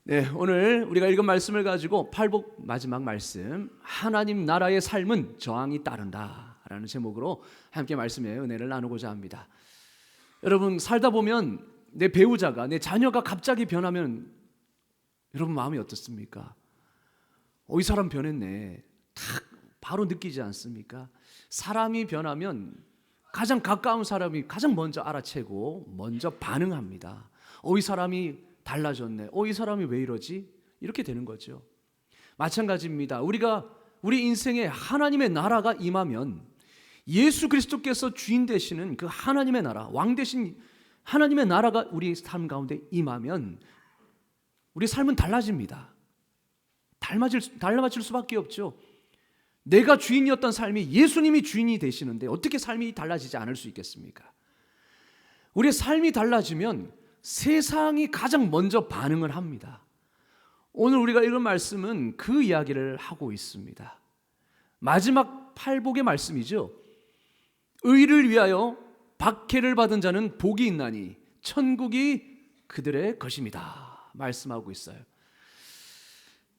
네, 오늘 우리가 읽은 말씀을 가지고 팔복 마지막 말씀, 하나님 나라의 삶은 저항이 따른다 라는 제목으로 함께 말씀의 은혜를 나누고자 합니다. 여러분, 살다 보면 내 배우자가, 내 자녀가 갑자기 변하면 여러분 마음이 어떻습니까? 이 사람 변했네, 탁 바로 느끼지 않습니까? 사람이 변하면 가장 가까운 사람이 가장 먼저 알아채고 먼저 반응합니다. 이 사람이 달라졌네, 이 사람이 왜 이러지? 이렇게 되는 거죠. 마찬가지입니다. 우리 인생에 하나님의 나라가 임하면, 예수 그리스도께서 주인 되시는 그 하나님의 나라, 왕 되신 하나님의 나라가 우리 삶 가운데 임하면 우리 삶은 달라집니다. 달라질 수밖에 없죠. 내가 주인이었던 삶이 예수님이 주인이 되시는데 어떻게 삶이 달라지지 않을 수 있겠습니까? 우리의 삶이 달라지면 세상이 가장 먼저 반응을 합니다. 오늘 우리가 읽은 말씀은 그 이야기를 하고 있습니다. 마지막 팔복의 말씀이죠. 의를 위하여 박해를 받은 자는 복이 있나니 천국이 그들의 것입니다 말씀하고 있어요.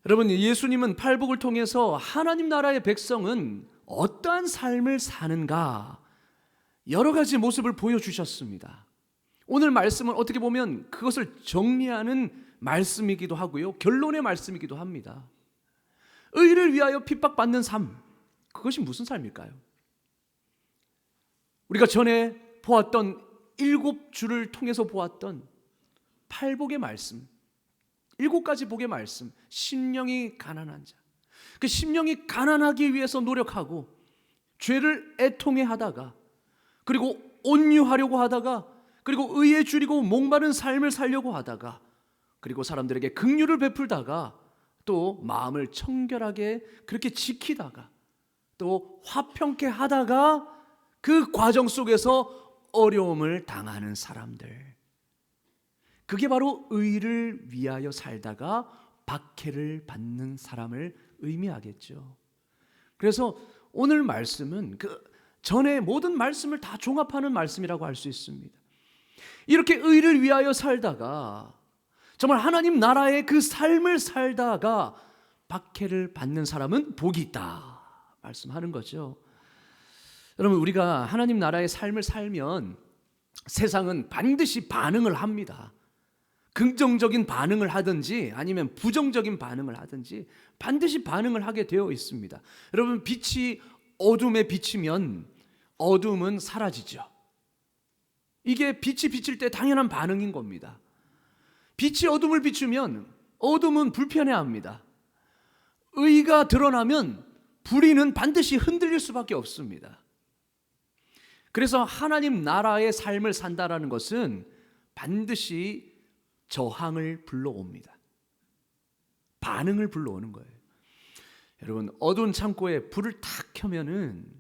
여러분, 예수님은 팔복을 통해서 하나님 나라의 백성은 어떠한 삶을 사는가 여러 가지 모습을 보여주셨습니다. 오늘 말씀은 어떻게 보면 그것을 정리하는 말씀이기도 하고요, 결론의 말씀이기도 합니다. 의를 위하여 핍박받는 삶, 그것이 무슨 삶일까요? 우리가 전에 보았던 7주를 통해서 보았던 팔복의 말씀, 7가지 복의 말씀, 심령이 가난한 자, 그 심령이 가난하기 위해서 노력하고 죄를 애통해 하다가, 그리고 온유하려고 하다가, 그리고 의에 줄이고 목마른 삶을 살려고 하다가, 그리고 사람들에게 긍휼을 베풀다가, 또 마음을 청결하게 그렇게 지키다가, 또 화평케 하다가 그 과정 속에서 어려움을 당하는 사람들, 그게 바로 의를 위하여 살다가 박해를 받는 사람을 의미하겠죠. 그래서 오늘 말씀은 그 전에 모든 말씀을 다 종합하는 말씀이라고 할 수 있습니다. 이렇게 의를 위하여 살다가, 정말 하나님 나라의 그 삶을 살다가 박해를 받는 사람은 복이 있다 말씀하는 거죠. 여러분, 우리가 하나님 나라의 삶을 살면 세상은 반드시 반응을 합니다. 긍정적인 반응을 하든지 아니면 부정적인 반응을 하든지 반드시 반응을 하게 되어 있습니다. 여러분, 빛이 어둠에 비치면 어둠은 사라지죠. 이게 빛이 비칠 때 당연한 반응인 겁니다. 빛이 어둠을 비추면 어둠은 불편해합니다. 의가 드러나면 불의는 반드시 흔들릴 수밖에 없습니다. 그래서 하나님 나라의 삶을 산다라는 것은 반드시 저항을 불러옵니다. 반응을 불러오는 거예요. 여러분, 어두운 창고에 불을 탁 켜면은,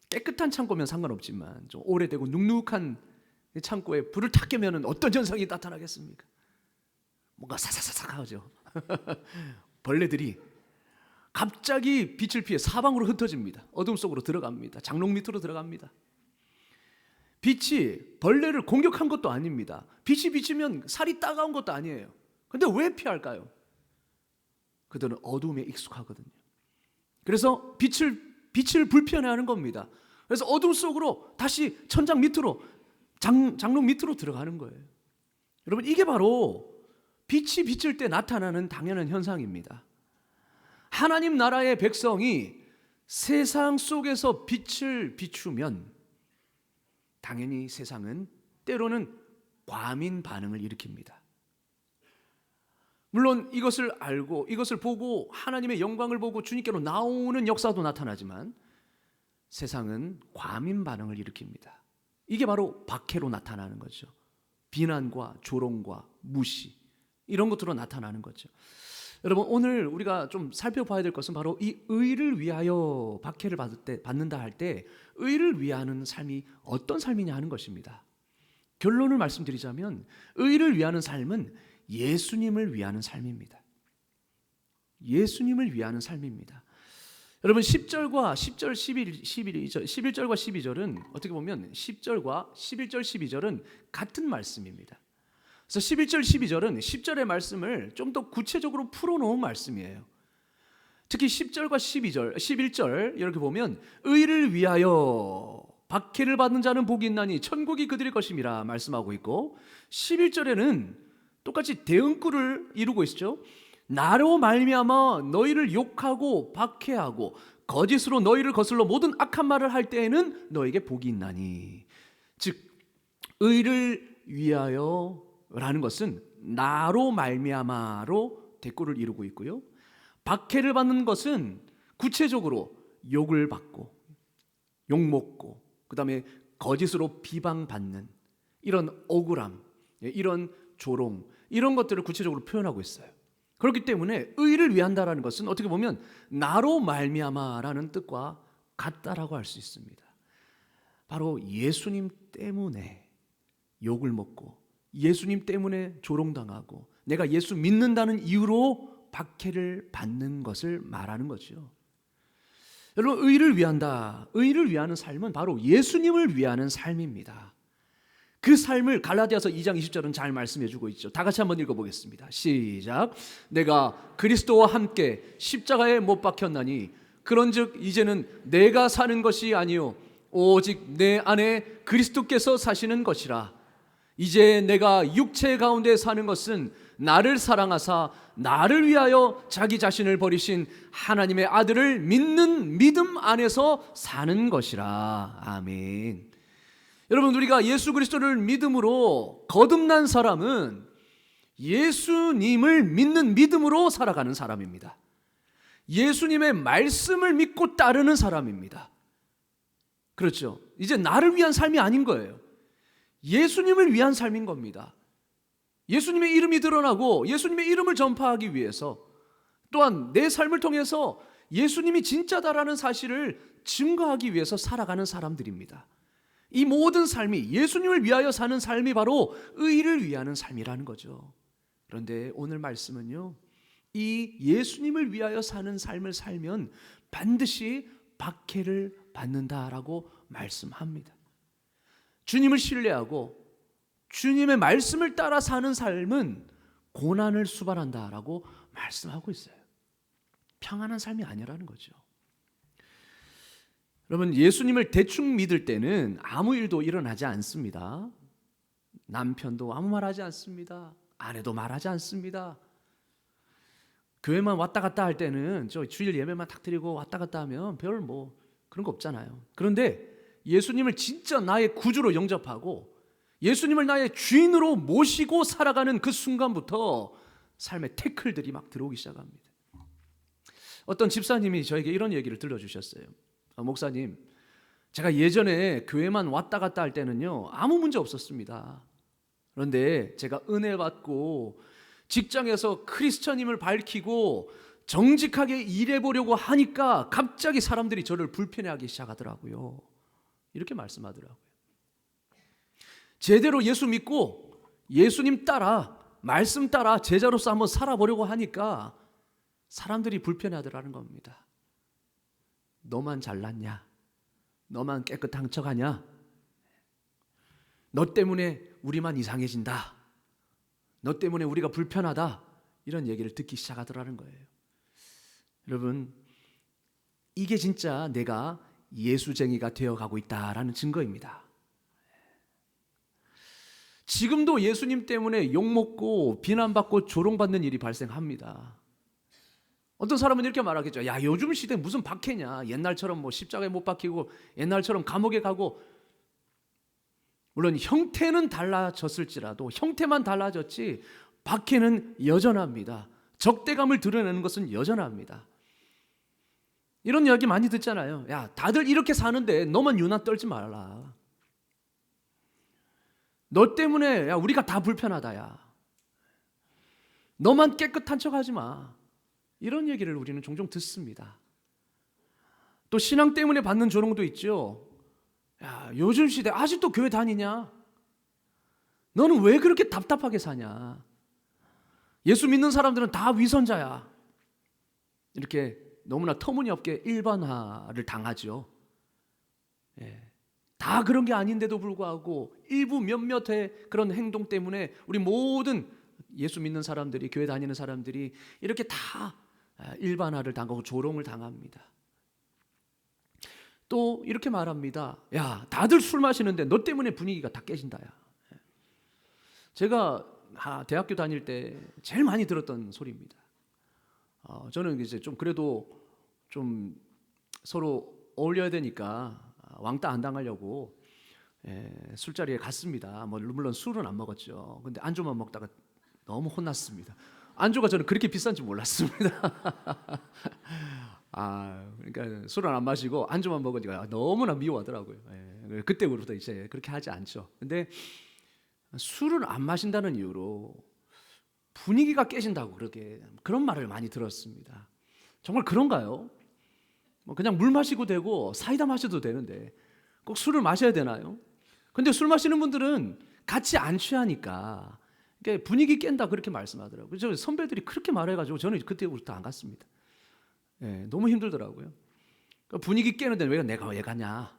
깨끗한 창고면 상관없지만 좀 오래되고 눅눅한 창고에 불을 탁 켜면은 어떤 현상이 나타나겠습니까? 뭔가 사사사삭 하죠. 벌레들이 갑자기 빛을 피해 사방으로 흩어집니다. 어둠 속으로 들어갑니다. 장롱 밑으로 들어갑니다. 빛이 벌레를 공격한 것도 아닙니다. 빛이 비치면 살이 따가운 것도 아니에요. 근데 왜 피할까요? 그들은 어둠에 익숙하거든요. 그래서 빛을 불편해하는 겁니다. 그래서 어둠 속으로 다시 천장 밑으로, 장롱 밑으로 들어가는 거예요. 여러분, 이게 바로 빛이 비칠 때 나타나는 당연한 현상입니다. 하나님 나라의 백성이 세상 속에서 빛을 비추면 당연히 세상은 때로는 과민 반응을 일으킵니다. 물론 이것을 알고, 이것을 보고 하나님의 영광을 보고 주님께로 나오는 역사도 나타나지만 세상은 과민 반응을 일으킵니다. 이게 바로 박해로 나타나는 거죠. 비난과 조롱과 무시, 이런 것으로 나타나는 거죠. 여러분, 오늘 우리가 좀 살펴봐야 될 것은 바로 이 의를 위하여 박해를 받는다 할 때 의를 위하는 삶이 어떤 삶이냐 하는 것입니다. 결론을 말씀드리자면 의를 위하는 삶은 예수님을 위하는 삶입니다. 예수님을 위하는 삶입니다. 여러분, 11절과 12절은 어떻게 보면 10절과 11절 12절은 같은 말씀입니다. 그래서 11절, 12절은 10절의 말씀을 좀 더 구체적으로 풀어놓은 말씀이에요. 특히 10절과 12절, 11절 이렇게 보면 의를 위하여 박해를 받는 자는 복이 있나니 천국이 그들의 것임이라 말씀하고 있고, 11절에는 똑같이 대응구를 이루고 있죠. 나로 말미암아 너희를 욕하고 박해하고 거짓으로 너희를 거슬러 모든 악한 말을 할 때에는 너에게 복이 있나니. 즉 의를 위하여 라는 것은 나로 말미암아로 대꾸를 이루고 있고요, 박해를 받는 것은 구체적으로 욕을 받고 욕먹고 그 다음에 거짓으로 비방받는 이런 억울함, 이런 조롱, 이런 것들을 구체적으로 표현하고 있어요. 그렇기 때문에 의를 위한다라는 것은 어떻게 보면 나로 말미암아라는 뜻과 같다라고 할 수 있습니다. 바로 예수님 때문에 욕을 먹고 예수님 때문에 조롱당하고 내가 예수 믿는다는 이유로 박해를 받는 것을 말하는 거죠. 여러분, 의를 위한다, 의를 위하는 삶은 바로 예수님을 위하는 삶입니다. 그 삶을 갈라디아서 2장 20절은 잘 말씀해 주고 있죠. 다 같이 한번 읽어보겠습니다. 시작. 내가 그리스도와 함께 십자가에 못 박혔나니 그런즉 이제는 내가 사는 것이 아니요 오직 내 안에 그리스도께서 사시는 것이라. 이제 내가 육체 가운데 사는 것은 나를 사랑하사 나를 위하여 자기 자신을 버리신 하나님의 아들을 믿는 믿음 안에서 사는 것이라. 아멘. 여러분, 우리가 예수 그리스도를 믿음으로 거듭난 사람은 예수님을 믿는 믿음으로 살아가는 사람입니다. 예수님의 말씀을 믿고 따르는 사람입니다. 그렇죠? 이제 나를 위한 삶이 아닌 거예요. 예수님을 위한 삶인 겁니다. 예수님의 이름이 드러나고 예수님의 이름을 전파하기 위해서, 또한 내 삶을 통해서 예수님이 진짜다라는 사실을 증거하기 위해서 살아가는 사람들입니다. 이 모든 삶이 예수님을 위하여 사는 삶이 바로 의를 위하는 삶이라는 거죠. 그런데 오늘 말씀은요, 이 예수님을 위하여 사는 삶을 살면 반드시 박해를 받는다라고 말씀합니다. 주님을 신뢰하고 주님의 말씀을 따라 사는 삶은 고난을 수반한다라고 말씀하고 있어요. 평안한 삶이 아니라는 거죠. 여러분, 예수님을 대충 믿을 때는 아무 일도 일어나지 않습니다. 남편도 아무 말하지 않습니다. 아내도 말하지 않습니다. 교회만 왔다 갔다 할 때는 저 주일 예배만 탁 드리고 왔다 갔다 하면 별 뭐 그런 거 없잖아요. 그런데 예수님을 진짜 나의 구주로 영접하고 예수님을 나의 주인으로 모시고 살아가는 그 순간부터 삶의 태클들이 막 들어오기 시작합니다. 어떤 집사님이 저에게 이런 얘기를 들려주셨어요. 목사님, 제가 예전에 교회만 왔다 갔다 할 때는요 아무 문제 없었습니다. 그런데 제가 은혜 받고 직장에서 크리스천임을 밝히고 정직하게 일해보려고 하니까 갑자기 사람들이 저를 불편해하기 시작하더라고요. 이렇게 말씀하더라고요. 제대로 예수 믿고 예수님 따라 말씀 따라 제자로서 한번 살아보려고 하니까 사람들이 불편해하더라는 겁니다. 너만 잘났냐? 너만 깨끗한 척하냐? 너 때문에 우리만 이상해진다. 너 때문에 우리가 불편하다. 이런 얘기를 듣기 시작하더라는 거예요. 여러분, 이게 진짜 내가 예수쟁이가 되어가고 있다라는 증거입니다. 지금도 예수님 때문에 욕먹고 비난받고 조롱받는 일이 발생합니다. 어떤 사람은 이렇게 말하겠죠. 야, 요즘 시대 무슨 박해냐. 옛날처럼 뭐 십자가에 못 박히고 옛날처럼 감옥에 가고. 물론 형태는 달라졌을지라도 형태만 달라졌지 박해는 여전합니다. 적대감을 드러내는 것은 여전합니다. 이런 이야기 많이 듣잖아요. 야, 다들 이렇게 사는데 너만 유난 떨지 말라. 너 때문에 야, 우리가 다 불편하다. 야, 너만 깨끗한 척하지 마. 이런 얘기를 우리는 종종 듣습니다. 또 신앙 때문에 받는 조롱도 있죠. 야, 요즘 시대 아직도 교회 다니냐? 너는 왜 그렇게 답답하게 사냐? 예수 믿는 사람들은 다 위선자야. 이렇게 너무나 터무니없게 일반화를 당하죠. 예. 다 그런 게 아닌데도 불구하고 일부 몇몇의 그런 행동 때문에 우리 모든 예수 믿는 사람들이, 교회 다니는 사람들이 이렇게 다 일반화를 당하고 조롱을 당합니다. 또 이렇게 말합니다. 야, 다들 술 마시는데 너 때문에 분위기가 다 깨진다. 야. 제가 대학교 다닐 때 제일 많이 들었던 소리입니다. 저는 이제 좀 그래도 좀 서로 어울려야 되니까 왕따 안 당하려고 술자리에 갔습니다. 물론 술은 안 먹었죠. 근데 안주만 먹다가 너무 혼났습니다. 안주가 저는 그렇게 비싼지 몰랐습니다. 그러니까 술은 안 마시고 안주만 먹으니까 너무나 미워하더라고요. 그때부터 이제 그렇게 하지 않죠. 근데 술을 안 마신다는 이유로 분위기가 깨진다고 그런 말을 많이 들었습니다. 정말 그런가요? 그냥 물 마시고 되고 사이다 마셔도 되는데 꼭 술을 마셔야 되나요? 근데 술 마시는 분들은 같이 안 취하니까 분위기 깬다 그렇게 말씀하더라고요. 저 선배들이 그렇게 말해가지고 저는 그때부터 안 갔습니다. 너무 힘들더라고요. 분위기 깨는데 왜 내가 왜 가냐?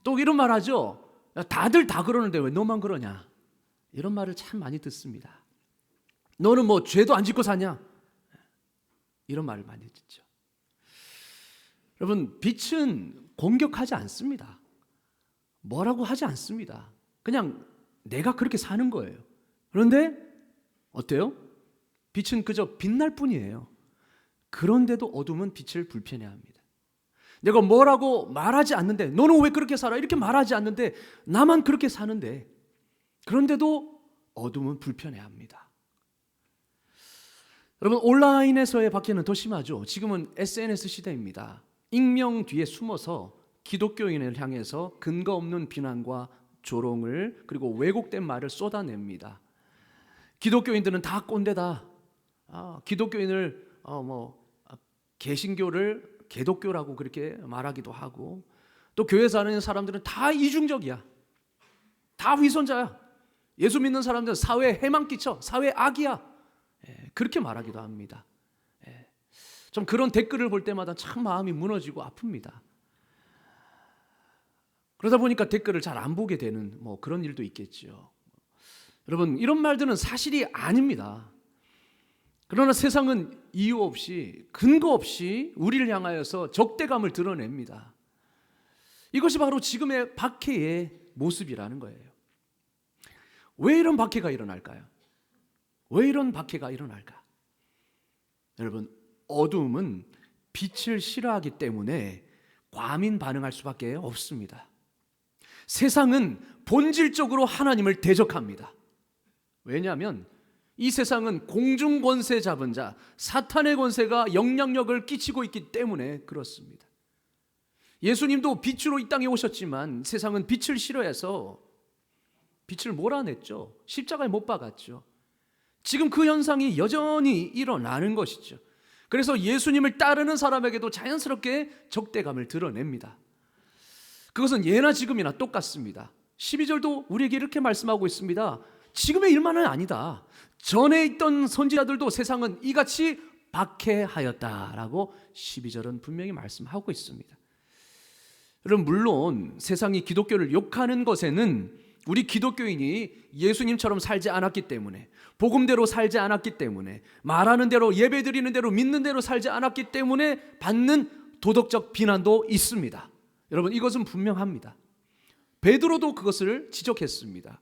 또 이런 말 하죠. 다들 다 그러는데 왜 너만 그러냐? 이런 말을 참 많이 듣습니다. 너는 뭐 죄도 안 짓고 사냐? 이런 말을 많이 듣죠. 여러분, 빛은 공격하지 않습니다. 뭐라고 하지 않습니다. 그냥 내가 그렇게 사는 거예요. 그런데 어때요? 빛은 그저 빛날 뿐이에요. 그런데도 어둠은 빛을 불편해합니다. 내가 뭐라고 말하지 않는데 너는 왜 그렇게 살아? 이렇게 말하지 않는데 나만 그렇게 사는데 그런데도 어둠은 불편해합니다. 여러분, 온라인에서의 박해는 더 심하죠. 지금은 SNS 시대입니다. 익명 뒤에 숨어서 기독교인을 향해서 근거 없는 비난과 조롱을 그리고 왜곡된 말을 쏟아냅니다. 기독교인들은 다 꼰대다. 기독교인을 개신교를 개독교라고 그렇게 말하기도 하고, 또 교회 사는 사람들은 다 이중적이야. 다 훼손자야. 예수 믿는 사람들은 사회에 해만 끼쳐. 사회 악이야. 그렇게 말하기도 합니다. 좀 그런 댓글을 볼 때마다 참 마음이 무너지고 아픕니다. 그러다 보니까 댓글을 잘 안 보게 되는 그런 일도 있겠죠. 여러분, 이런 말들은 사실이 아닙니다. 그러나 세상은 이유 없이 근거 없이 우리를 향하여서 적대감을 드러냅니다. 이것이 바로 지금의 박해의 모습이라는 거예요. 왜 이런 박해가 일어날까요? 왜 이런 박해가 일어날까? 여러분, 어둠은 빛을 싫어하기 때문에 과민 반응할 수밖에 없습니다. 세상은 본질적으로 하나님을 대적합니다. 왜냐하면 이 세상은 공중 권세 잡은 자, 사탄의 권세가 영향력을 끼치고 있기 때문에 그렇습니다. 예수님도 빛으로 이 땅에 오셨지만 세상은 빛을 싫어해서 빛을 몰아냈죠. 십자가에 못 박았죠. 지금 그 현상이 여전히 일어나는 것이죠. 그래서 예수님을 따르는 사람에게도 자연스럽게 적대감을 드러냅니다. 그것은 예나 지금이나 똑같습니다. 12절도 우리에게 이렇게 말씀하고 있습니다. 지금의 일만은 아니다. 전에 있던 선지자들도 세상은 이같이 박해하였다라고 12절은 분명히 말씀하고 있습니다. 여러분, 물론 세상이 기독교를 욕하는 것에는 우리 기독교인이 예수님처럼 살지 않았기 때문에, 복음대로 살지 않았기 때문에, 말하는 대로 예배드리는 대로 믿는 대로 살지 않았기 때문에 받는 도덕적 비난도 있습니다. 여러분, 이것은 분명합니다. 베드로도 그것을 지적했습니다.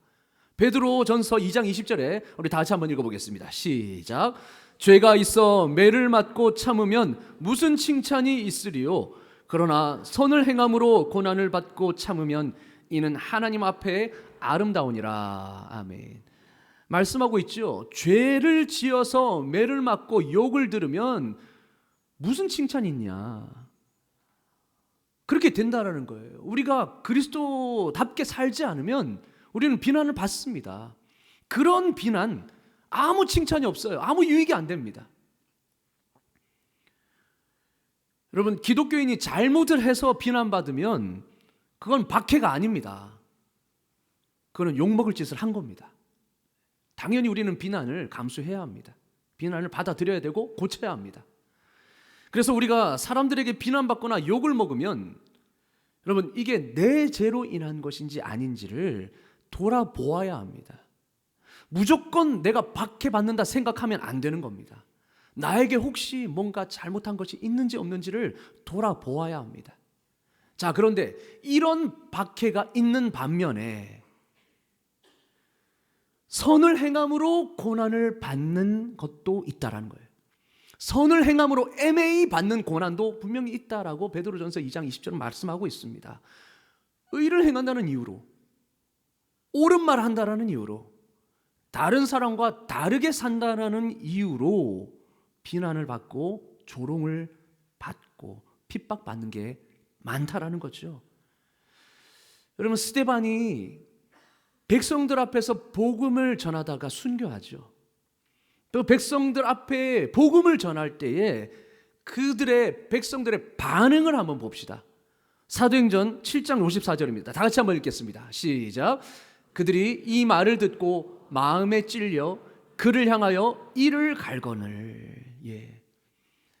베드로전서 2장 20절에 우리 다 같이 한번 읽어보겠습니다. 시작. 죄가 있어 매를 맞고 참으면 무슨 칭찬이 있으리요? 그러나 선을 행함으로 고난을 받고 참으면 이는 하나님 앞에 아름다우니라. 아멘. 말씀하고 있죠. 죄를 지어서 매를 맞고 욕을 들으면 무슨 칭찬이 있냐? 그렇게 된다라는 거예요. 우리가 그리스도답게 살지 않으면 우리는 비난을 받습니다. 그런 비난 아무 칭찬이 없어요. 아무 유익이 안 됩니다. 여러분, 기독교인이 잘못을 해서 비난받으면 그건 박해가 아닙니다. 그건 욕먹을 짓을 한 겁니다. 당연히 우리는 비난을 감수해야 합니다. 비난을 받아들여야 되고 고쳐야 합니다. 그래서 우리가 사람들에게 비난받거나 욕을 먹으면 여러분, 이게 내 죄로 인한 것인지 아닌지를 돌아보아야 합니다. 무조건 내가 박해받는다 생각하면 안 되는 겁니다. 나에게 혹시 뭔가 잘못한 것이 있는지 없는지를 돌아보아야 합니다. 자, 그런데 이런 박해가 있는 반면에 선을 행함으로 고난을 받는 것도 있다라는 거예요. 선을 행함으로 애매히 받는 고난도 분명히 있다라고 베드로전서 2장 20절은 말씀하고 있습니다. 의를 행한다는 이유로, 옳은 말 한다라는 이유로, 다른 사람과 다르게 산다라는 이유로 비난을 받고 조롱을 받고 핍박받는 게 많다라는 거죠. 여러분, 스데반이 백성들 앞에서 복음을 전하다가 순교하죠. 또 백성들 앞에 복음을 전할 때에 백성들의 반응을 한번 봅시다. 사도행전 7장 54절입니다. 다 같이 한번 읽겠습니다. 시작. 그들이 이 말을 듣고 마음에 찔려 그를 향하여 이를 갈거늘.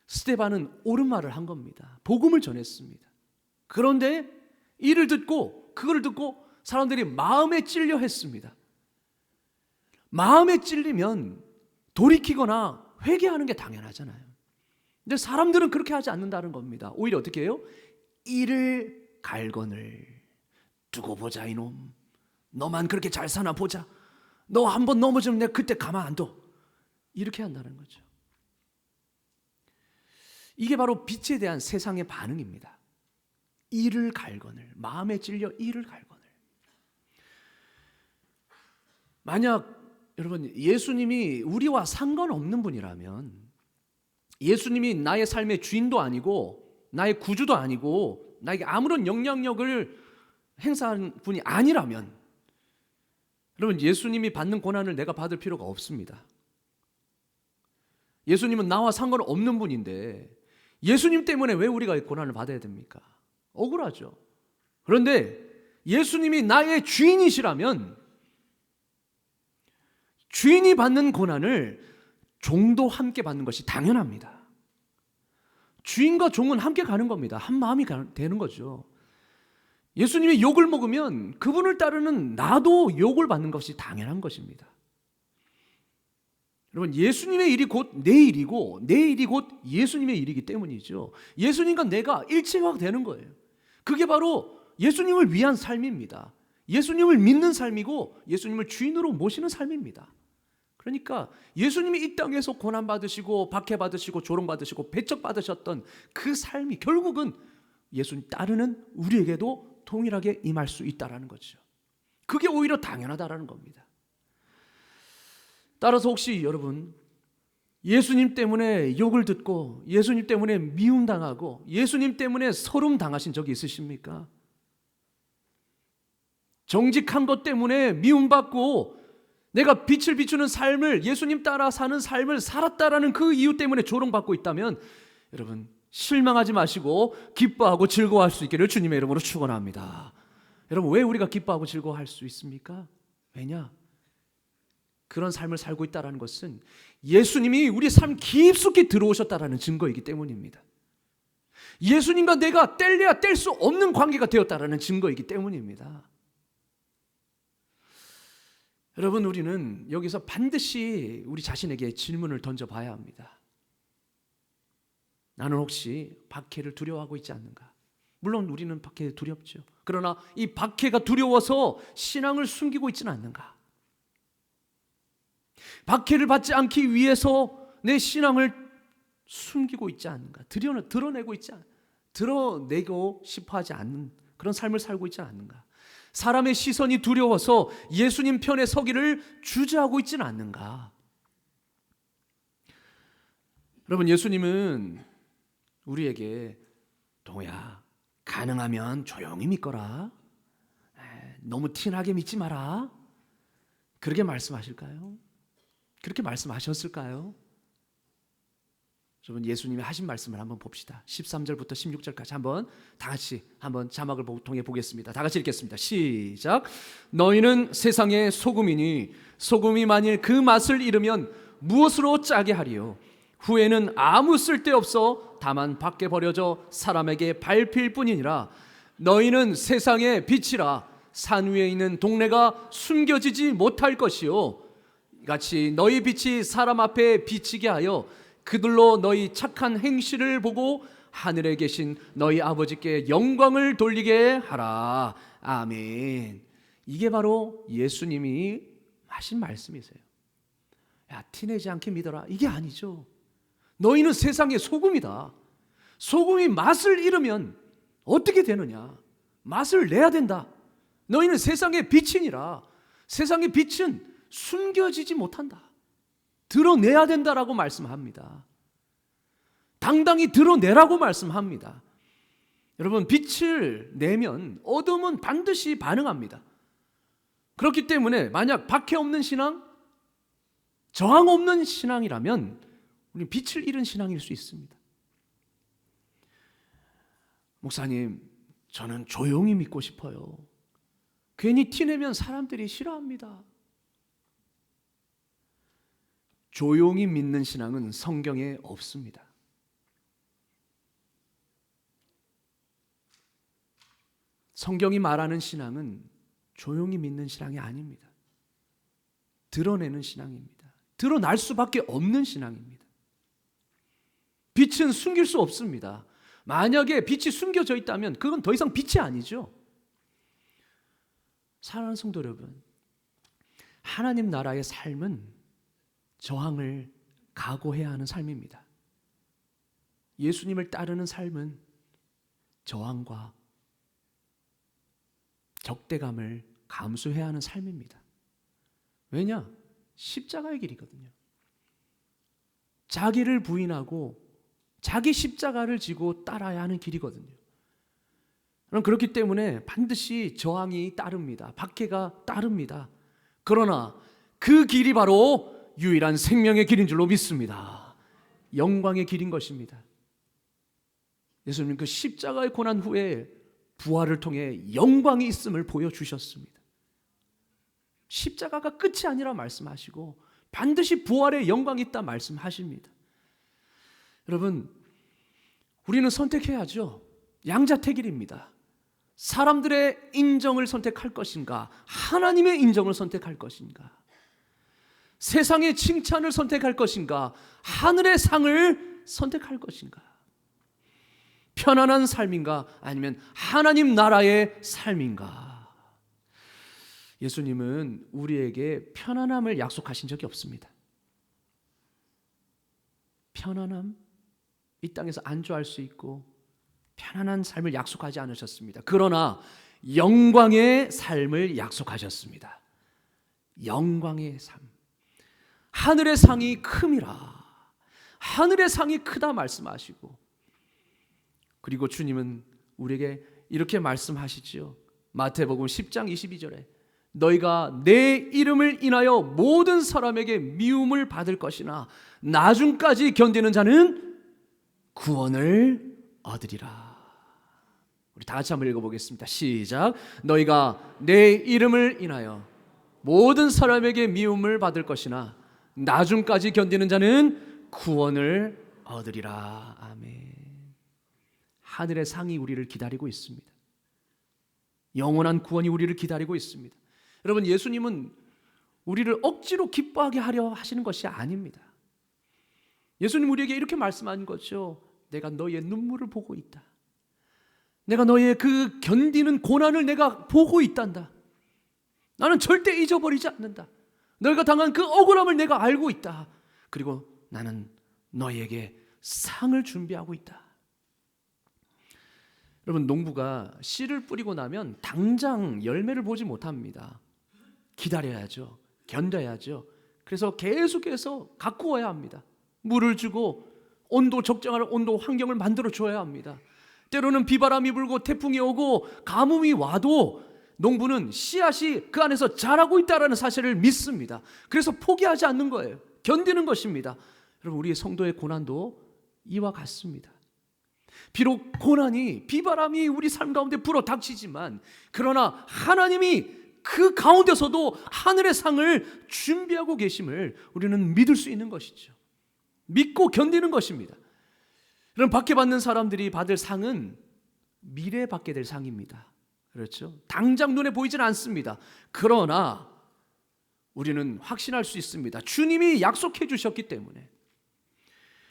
스데반은 옳은 말을 한 겁니다. 복음을 전했습니다. 그런데 그걸 듣고 사람들이 마음에 찔려 했습니다. 마음에 찔리면 돌이키거나 회개하는 게 당연하잖아요. 근데 사람들은 그렇게 하지 않는다는 겁니다. 오히려 어떻게 해요? 이를 갈거늘. 두고 보자 이놈. 너만 그렇게 잘 사나 보자. 너 한번 넘어지면 내가 그때 가만 안 둬. 이렇게 한다는 거죠. 이게 바로 빛에 대한 세상의 반응입니다. 이를 갈거늘. 마음에 찔려 이를 갈거늘. 만약 여러분, 예수님이 우리와 상관없는 분이라면, 예수님이 나의 삶의 주인도 아니고 나의 구주도 아니고 나에게 아무런 영향력을 행사하는 분이 아니라면, 여러분, 예수님이 받는 고난을 내가 받을 필요가 없습니다. 예수님은 나와 상관없는 분인데 예수님 때문에 왜 우리가 고난을 받아야 됩니까? 억울하죠. 그런데 예수님이 나의 주인이시라면 주인이 받는 고난을 종도 함께 받는 것이 당연합니다. 주인과 종은 함께 가는 겁니다. 한 마음이 되는 거죠. 예수님이 욕을 먹으면 그분을 따르는 나도 욕을 받는 것이 당연한 것입니다. 여러분, 예수님의 일이 곧 내 일이고 내 일이 곧 예수님의 일이기 때문이죠. 예수님과 내가 일체화가 되는 거예요. 그게 바로 예수님을 위한 삶입니다. 예수님을 믿는 삶이고 예수님을 주인으로 모시는 삶입니다. 그러니까 예수님이 이 땅에서 고난받으시고 박해받으시고 조롱받으시고 배척받으셨던 그 삶이 결국은 예수님 따르는 우리에게도 동일하게 임할 수 있다는 거죠. 그게 오히려 당연하다는 겁니다. 따라서 혹시 여러분, 예수님 때문에 욕을 듣고 예수님 때문에 미움당하고 예수님 때문에 서름당하신 적이 있으십니까? 정직한 것 때문에 미움받고 내가 빛을 비추는 삶을, 예수님 따라 사는 삶을 살았다라는 그 이유 때문에 조롱받고 있다면 여러분, 실망하지 마시고 기뻐하고 즐거워할 수 있기를 주님의 이름으로 축원합니다. 여러분, 왜 우리가 기뻐하고 즐거워할 수 있습니까? 왜냐? 그런 삶을 살고 있다는 것은 예수님이 우리 삶 깊숙이 들어오셨다는 증거이기 때문입니다. 예수님과 내가 뗄래야 뗄 수 없는 관계가 되었다는 증거이기 때문입니다. 여러분, 우리는 여기서 반드시 우리 자신에게 질문을 던져봐야 합니다. 나는 혹시 박해를 두려워하고 있지 않는가? 물론 우리는 박해 두렵죠. 그러나 이 박해가 두려워서 신앙을 숨기고 있지는 않는가? 박해를 받지 않기 위해서 내 신앙을 숨기고 있지 않는가? 드러내고 싶어 하지 않는 그런 삶을 살고 있지 않는가? 사람의 시선이 두려워서 예수님 편에 서기를 주저하고 있지는 않는가? 여러분, 예수님은 우리에게 동호야, 가능하면 조용히 믿거라. 너무 티나게 믿지 마라. 그렇게 말씀하실까요? 그렇게 말씀하셨을까요? 여러분, 예수님이 하신 말씀을 한번 봅시다. 13절부터 16절까지 한번 다 같이 한번 자막을 통해 보겠습니다. 다 같이 읽겠습니다. 시작. 너희는 세상의 소금이니 소금이 만일 그 맛을 잃으면 무엇으로 짜게 하리요? 후에는 아무 쓸데없어 다만 밖에 버려져 사람에게 밟힐 뿐이니라. 너희는 세상의 빛이라. 산 위에 있는 동네가 숨겨지지 못할 것이요 이같이 너희 빛이 사람 앞에 비치게 하여 그들로 너희 착한 행실을 보고 하늘에 계신 너희 아버지께 영광을 돌리게 하라. 아멘. 이게 바로 예수님이 하신 말씀이세요. 야, 티내지 않게 믿어라. 이게 아니죠. 너희는 세상의 소금이다. 소금이 맛을 잃으면 어떻게 되느냐? 맛을 내야 된다. 너희는 세상의 빛이니라. 세상의 빛은 숨겨지지 못한다. 드러내야 된다라고 말씀합니다. 당당히 드러내라고 말씀합니다. 여러분, 빛을 내면 어둠은 반드시 반응합니다. 그렇기 때문에 만약 박해 없는 신앙, 저항 없는 신앙이라면 우리는 빛을 잃은 신앙일 수 있습니다. 목사님, 저는 조용히 믿고 싶어요. 괜히 티내면 사람들이 싫어합니다. 조용히 믿는 신앙은 성경에 없습니다. 성경이 말하는 신앙은 조용히 믿는 신앙이 아닙니다. 드러내는 신앙입니다. 드러날 수밖에 없는 신앙입니다. 빛은 숨길 수 없습니다. 만약에 빛이 숨겨져 있다면 그건 더 이상 빛이 아니죠. 사랑하는 성도 여러분, 하나님 나라의 삶은 저항을 각오해야 하는 삶입니다. 예수님을 따르는 삶은 저항과 적대감을 감수해야 하는 삶입니다. 왜냐? 십자가의 길이거든요. 자기를 부인하고 자기 십자가를 지고 따라야 하는 길이거든요. 그렇기 때문에 반드시 저항이 따릅니다. 박해가 따릅니다. 그러나 그 길이 바로 유일한 생명의 길인 줄로 믿습니다. 영광의 길인 것입니다. 예수님 그 십자가의 고난 후에 부활을 통해 영광이 있음을 보여주셨습니다. 십자가가 끝이 아니라 말씀하시고 반드시 부활의 영광이 있다 말씀하십니다. 여러분, 우리는 선택해야죠. 양자택일입니다. 사람들의 인정을 선택할 것인가, 하나님의 인정을 선택할 것인가, 세상의 칭찬을 선택할 것인가, 하늘의 상을 선택할 것인가, 편안한 삶인가, 아니면 하나님 나라의 삶인가. 예수님은 우리에게 편안함을 약속하신 적이 없습니다. 편안함, 이 땅에서 안주할 수 있고 편안한 삶을 약속하지 않으셨습니다. 그러나 영광의 삶을 약속하셨습니다. 영광의 삶. 하늘의 상이 큼이라. 하늘의 상이 크다 말씀하시고, 그리고 주님은 우리에게 이렇게 말씀하시지요. 마태복음 10장 22절에 너희가 내 이름을 인하여 모든 사람에게 미움을 받을 것이나 나중까지 견디는 자는 구원을 얻으리라. 우리 다 같이 한번 읽어보겠습니다. 시작. 너희가 내 이름을 인하여 모든 사람에게 미움을 받을 것이나 나중까지 견디는 자는 구원을 얻으리라. 아멘. 하늘의 상이 우리를 기다리고 있습니다. 영원한 구원이 우리를 기다리고 있습니다. 여러분, 예수님은 우리를 억지로 기뻐하게 하려 하시는 것이 아닙니다. 예수님 우리에게 이렇게 말씀하는 거죠. 내가 너희의 눈물을 보고 있다. 내가 너희의 그 견디는 고난을 내가 보고 있단다. 나는 절대 잊어버리지 않는다. 너희가 당한 그 억울함을 내가 알고 있다. 그리고 나는 너희에게 상을 준비하고 있다. 여러분, 농부가 씨를 뿌리고 나면 당장 열매를 보지 못합니다. 기다려야죠. 견뎌야죠. 그래서 계속해서 가꾸어야 합니다. 물을 주고 적정한 온도 환경을 만들어 줘야 합니다. 때로는 비바람이 불고 태풍이 오고 가뭄이 와도 농부는 씨앗이 그 안에서 자라고 있다는 사실을 믿습니다. 그래서 포기하지 않는 거예요. 견디는 것입니다. 여러분, 우리의 성도의 고난도 이와 같습니다. 비록 고난이, 비바람이 우리 삶 가운데 불어 닥치지만, 그러나 하나님이 그 가운데서도 하늘의 상을 준비하고 계심을 우리는 믿을 수 있는 것이죠. 믿고 견디는 것입니다. 그럼 박해받는 사람들이 받을 상은 미래에 받게 될 상입니다. 그렇죠? 당장 눈에 보이지는 않습니다. 그러나 우리는 확신할 수 있습니다. 주님이 약속해 주셨기 때문에,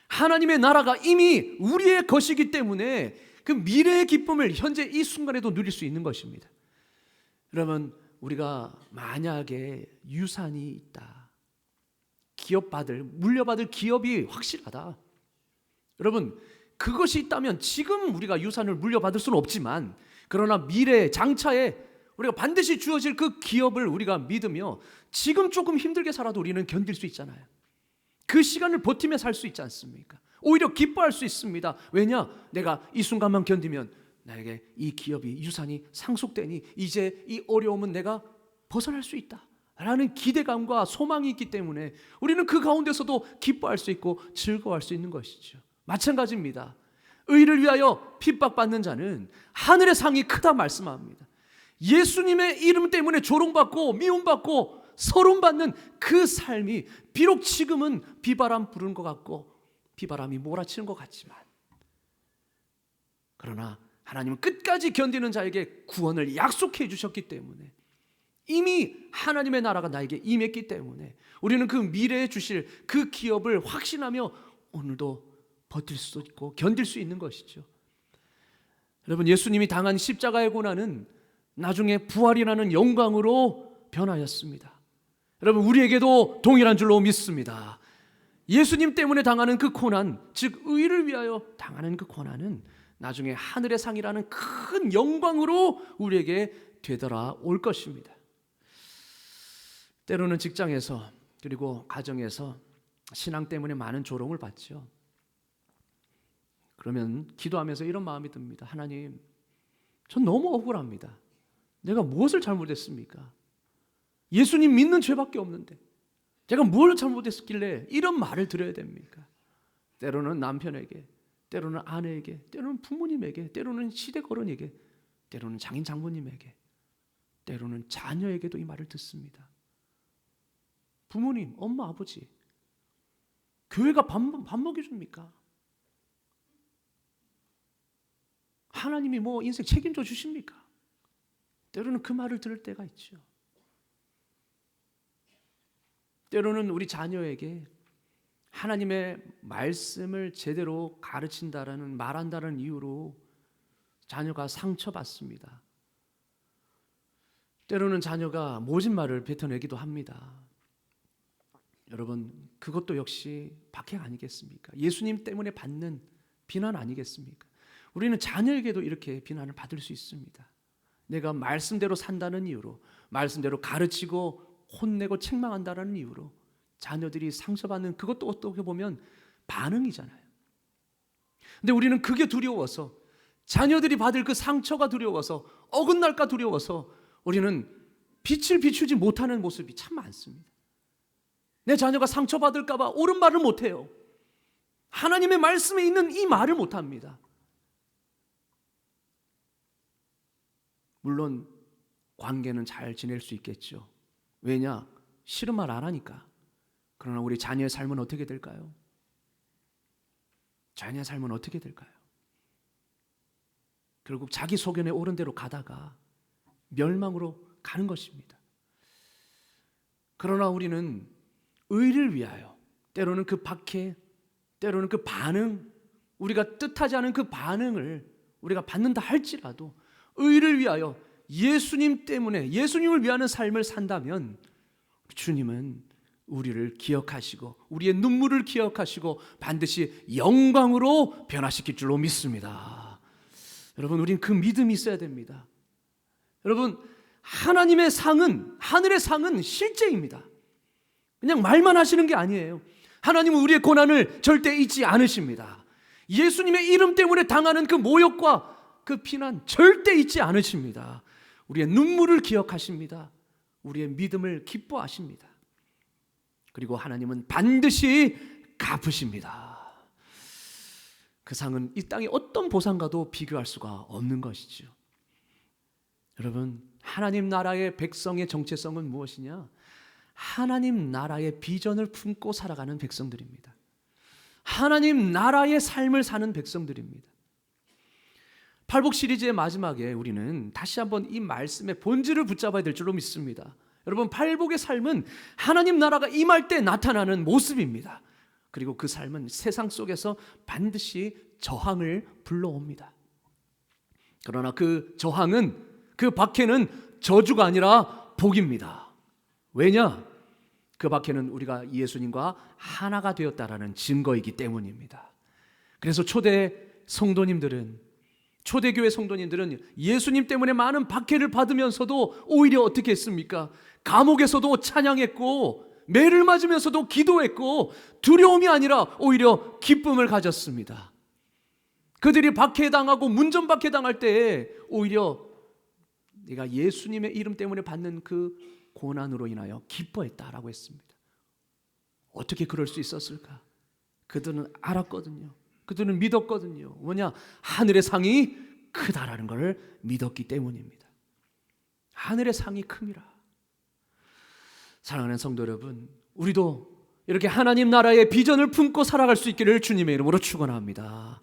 하나님의 나라가 이미 우리의 것이기 때문에 그 미래의 기쁨을 현재 이 순간에도 누릴 수 있는 것입니다. 여러분, 우리가 만약에 유산이 있다, 물려받을 기업이 확실하다, 여러분, 그것이 있다면 지금 우리가 유산을 물려받을 수는 없지만, 그러나 미래 장차에 우리가 반드시 주어질 그 기업을 우리가 믿으며 지금 조금 힘들게 살아도 우리는 견딜 수 있잖아요. 그 시간을 버티며 살 수 있지 않습니까? 오히려 기뻐할 수 있습니다. 왜냐? 내가 이 순간만 견디면 나에게 이 기업이, 유산이 상속되니 이제 이 어려움은 내가 벗어날 수 있다 라는 기대감과 소망이 있기 때문에 우리는 그 가운데서도 기뻐할 수 있고 즐거워할 수 있는 것이죠. 마찬가지입니다. 의를 위하여 핍박받는 자는 하늘의 상이 크다 말씀합니다. 예수님의 이름 때문에 조롱받고 미움받고 서론받는 그 삶이 비록 지금은 비바람 부는 것 같고 비바람이 몰아치는 것 같지만, 그러나 하나님은 끝까지 견디는 자에게 구원을 약속해 주셨기 때문에, 이미 하나님의 나라가 나에게 임했기 때문에 우리는 그 미래에 주실 그 기업을 확신하며 오늘도 버틸 수 있고 견딜 수 있는 것이죠. 여러분, 예수님이 당한 십자가의 고난은 나중에 부활이라는 영광으로 변하였습니다. 여러분, 우리에게도 동일한 줄로 믿습니다. 예수님 때문에 당하는 그 고난, 즉 의를 위하여 당하는 그 고난은 나중에 하늘의 상이라는 큰 영광으로 우리에게 되돌아올 것입니다. 때로는 직장에서 그리고 가정에서 신앙 때문에 많은 조롱을 받죠. 그러면 기도하면서 이런 마음이 듭니다. 하나님, 전 너무 억울합니다. 내가 무엇을 잘못했습니까? 예수님 믿는 죄밖에 없는데 제가 뭘 잘못했길래 이런 말을 들어야 됩니까? 때로는 남편에게, 때로는 아내에게, 때로는 부모님에게, 때로는 시댁어른에게, 때로는 장인 장모님에게, 때로는 자녀에게도 이 말을 듣습니다. 부모님, 엄마, 아버지, 교회가 밥 먹여줍니까? 하나님이 뭐 인생 책임져 주십니까? 때로는 그 말을 들을 때가 있죠. 때로는 우리 자녀에게 하나님의 말씀을 제대로 가르친다라는, 말한다는 이유로 자녀가 상처받습니다. 때로는 자녀가 모진 말을 뱉어내기도 합니다. 여러분, 그것도 역시 박해 아니겠습니까? 예수님 때문에 받는 비난 아니겠습니까? 우리는 자녀에게도 이렇게 비난을 받을 수 있습니다. 내가 말씀대로 산다는 이유로, 말씀대로 가르치고 혼내고 책망한다는 이유로 자녀들이 상처받는, 그것도 어떻게 보면 반응이잖아요. 근데 우리는 그게 두려워서, 자녀들이 받을 그 상처가 두려워서, 어긋날까 두려워서 우리는 빛을 비추지 못하는 모습이 참 많습니다. 내 자녀가 상처받을까 봐 옳은 말을 못해요. 하나님의 말씀에 있는 이 말을 못합니다. 물론 관계는 잘 지낼 수 있겠죠. 왜냐? 싫은 말 안 하니까. 그러나 우리 자녀의 삶은 어떻게 될까요? 자녀의 삶은 어떻게 될까요? 결국 자기 소견에 옳은 대로 가다가 멸망으로 가는 것입니다. 그러나 우리는 의를 위하여, 때로는 그 박해, 때로는 그 반응, 우리가 뜻하지 않은 그 반응을 우리가 받는다 할지라도 의를 위하여 예수님 때문에, 예수님을 위하는 삶을 산다면 주님은 우리를 기억하시고 우리의 눈물을 기억하시고 반드시 영광으로 변화시킬 줄로 믿습니다. 여러분, 우린 그 믿음이 있어야 됩니다. 여러분, 하나님의 상은, 하늘의 상은 실제입니다. 그냥 말만 하시는 게 아니에요. 하나님은 우리의 고난을 절대 잊지 않으십니다. 예수님의 이름 때문에 당하는 그 모욕과 그 피난 절대 잊지 않으십니다. 우리의 눈물을 기억하십니다. 우리의 믿음을 기뻐하십니다. 그리고 하나님은 반드시 갚으십니다. 그 상은 이 땅의 어떤 보상과도 비교할 수가 없는 것이죠. 여러분, 하나님 나라의 백성의 정체성은 무엇이냐? 하나님 나라의 비전을 품고 살아가는 백성들입니다. 하나님 나라의 삶을 사는 백성들입니다. 팔복 시리즈의 마지막에 우리는 다시 한번 이 말씀의 본질을 붙잡아야 될 줄로 믿습니다. 여러분, 팔복의 삶은 하나님 나라가 임할 때 나타나는 모습입니다. 그리고 그 삶은 세상 속에서 반드시 저항을 불러옵니다. 그러나 그 저항은, 그 박해는 저주가 아니라 복입니다. 왜냐? 그 박해는 우리가 예수님과 하나가 되었다라는 증거이기 때문입니다. 그래서 초대교회 성도님들은 예수님 때문에 많은 박해를 받으면서도 오히려 어떻게 했습니까? 감옥에서도 찬양했고, 매를 맞으면서도 기도했고, 두려움이 아니라 오히려 기쁨을 가졌습니다. 그들이 박해당하고 문전박해당할 때에 오히려 내가 예수님의 이름 때문에 받는 그 고난으로 인하여 기뻐했다라고 했습니다. 어떻게 그럴 수 있었을까? 그들은 알았거든요. 그들은 믿었거든요. 뭐냐? 하늘의 상이 크다라는 것을 믿었기 때문입니다. 하늘의 상이 큽니다. 사랑하는 성도 여러분, 우리도 이렇게 하나님 나라의 비전을 품고 살아갈 수 있기를 주님의 이름으로 축원합니다.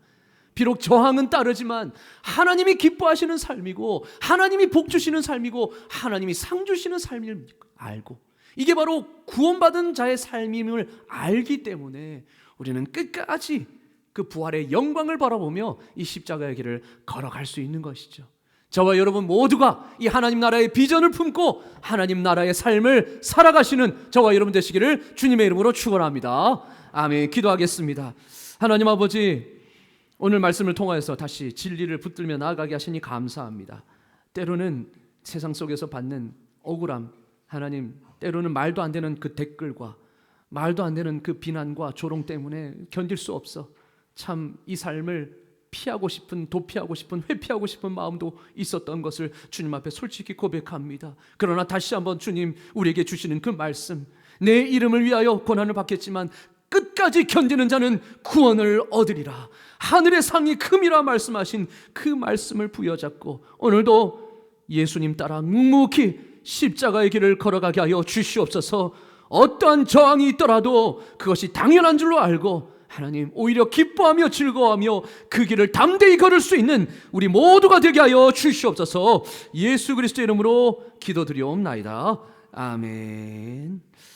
비록 저항은 따르지만 하나님이 기뻐하시는 삶이고, 하나님이 복 주시는 삶이고, 하나님이 상 주시는 삶을 알고, 이게 바로 구원받은 자의 삶임을 알기 때문에 우리는 끝까지 그 부활의 영광을 바라보며 이 십자가의 길을 걸어갈 수 있는 것이죠. 저와 여러분 모두가 이 하나님 나라의 비전을 품고 하나님 나라의 삶을 살아가시는 저와 여러분 되시기를 주님의 이름으로 축원합니다. 아멘. 기도하겠습니다. 하나님 아버지, 오늘 말씀을 통하여서 다시 진리를 붙들며 나아가게 하시니 감사합니다. 때로는 세상 속에서 받는 억울함, 하나님, 때로는 말도 안 되는 그 댓글과 말도 안 되는 그 비난과 조롱 때문에 견딜 수 없어 참 이 삶을 피하고 싶은, 도피하고 싶은, 회피하고 싶은 마음도 있었던 것을 주님 앞에 솔직히 고백합니다. 그러나 다시 한번 주님 우리에게 주시는 그 말씀, 내 이름을 위하여 고난을 받겠지만 끝까지 견디는 자는 구원을 얻으리라, 하늘의 상이 큼이라 말씀하신 그 말씀을 부여잡고 오늘도 예수님 따라 묵묵히 십자가의 길을 걸어가게 하여 주시옵소서. 어떠한 저항이 있더라도 그것이 당연한 줄로 알고 하나님 오히려 기뻐하며 즐거워하며 그 길을 담대히 걸을 수 있는 우리 모두가 되게 하여 주시옵소서. 예수 그리스도의 이름으로 기도드리옵나이다. 아멘.